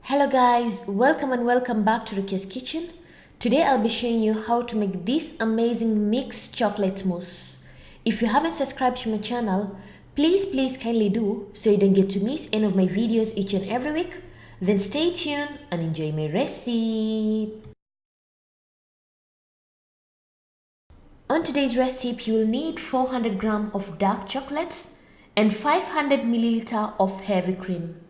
Hello guys, welcome and welcome back to Rukias kitchen. Today I'll be showing you how to make this amazing mixed chocolate mousse. If you haven't subscribed to my channel, please kindly do so you don't get to miss any of my videos each and every week. Then stay tuned and enjoy my recipe. On today's recipe, you will need 400 grams of dark chocolate and 500 milliliter of heavy cream.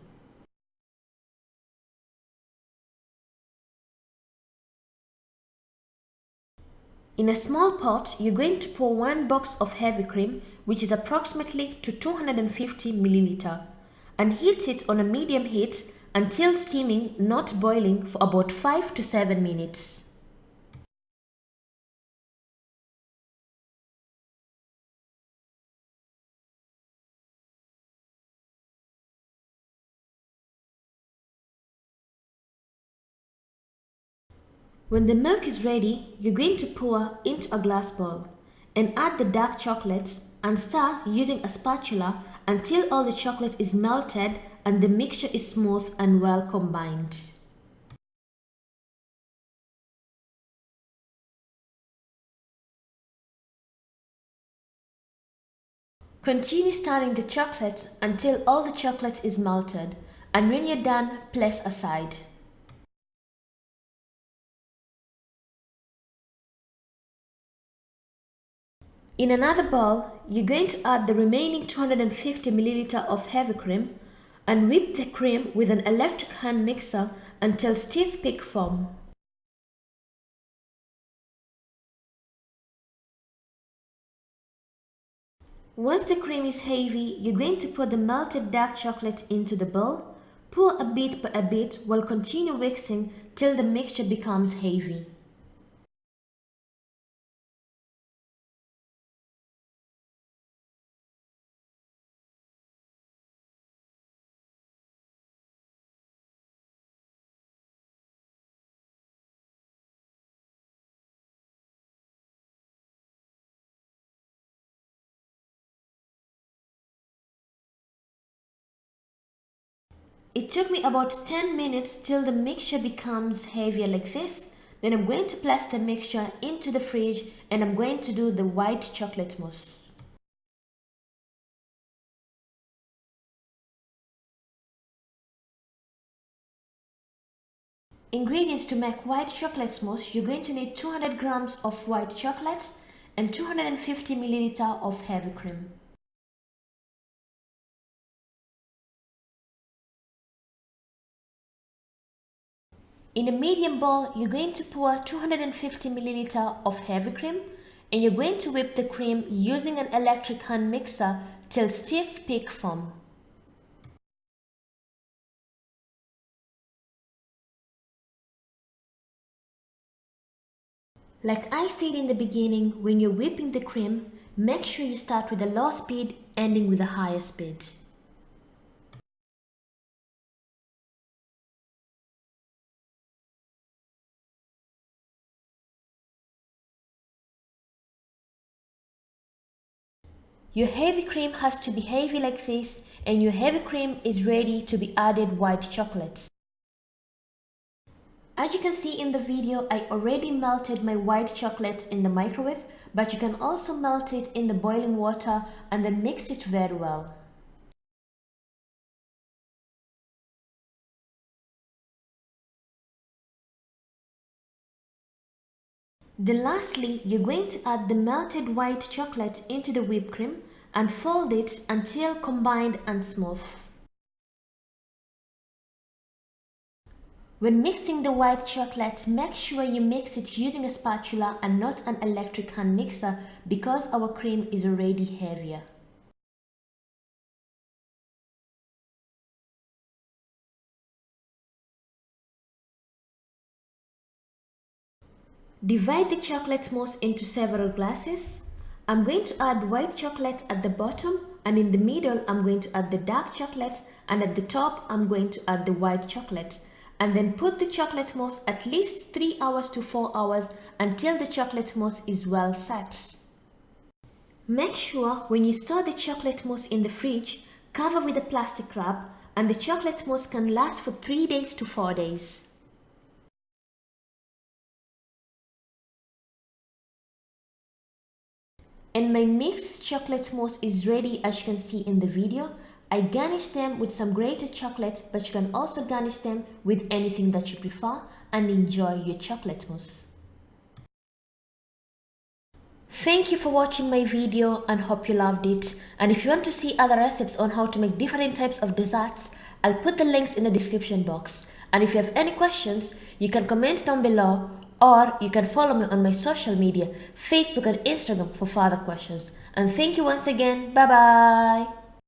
In a small pot, you're going to pour 1 box of heavy cream, which is approximately to 250 milliliter, and heat it on a medium heat until steaming, not boiling, for about 5 to 7 minutes. When the milk is ready, you're going to pour into a glass bowl and add the dark chocolate and stir using a spatula until all the chocolate is melted and the mixture is smooth and well combined. Continue stirring the chocolate until all the chocolate is melted, and when you're done, place aside. In another bowl, you're going to add the remaining 250 milliliter of heavy cream and whip the cream with an electric hand mixer until stiff peak foam. Once the cream is heavy, you're going to put the melted dark chocolate into the bowl. Pour a bit by a bit while continue mixing till the mixture becomes heavy. It took me about 10 minutes till the mixture becomes heavier like this. Then I'm going to place the mixture into the fridge and I'm going to do the white chocolate mousse. Ingredients to make white chocolate mousse: you're going to need 200 grams of white chocolate and 250 milliliter of heavy cream. In a medium bowl, you're going to pour 250 milliliter of heavy cream and you're going to whip the cream using an electric hand mixer till stiff peak foam. Like I said in the beginning, when you're whipping the cream, make sure you start with a low speed, ending with a higher speed. Your heavy cream has to be heavy like this, and your heavy cream is ready to be added white chocolate. As you can see in the video, I already melted my white chocolate in the microwave, but you can also melt it in the boiling water and then mix it very well. Then lastly, you're going to add the melted white chocolate into the whipped cream and fold it until combined and smooth. When mixing the white chocolate, make sure you mix it using a spatula and not an electric hand mixer because our cream is already heavier. Divide the chocolate mousse into several glasses. I'm going to add white chocolate at the bottom, and in the middle I'm going to add the dark chocolate, and at the top I'm going to add the white chocolate. And then put the chocolate mousse at least 3 hours to 4 hours until the chocolate mousse is well set. Make sure when you store the chocolate mousse in the fridge, cover with a plastic wrap and the chocolate mousse can last for 3 days to 4 days. And my mixed chocolate mousse is ready, as you can see in the video. I garnish them with some grated chocolate, but you can also garnish them with anything that you prefer and enjoy your chocolate mousse. Thank you for watching my video and hope you loved it. And if you want to see other recipes on how to make different types of desserts, I'll put the links in the description box. And if you have any questions, you can comment down below, or you can follow me on my social media, Facebook and Instagram, for further questions. And thank you once again. Bye bye.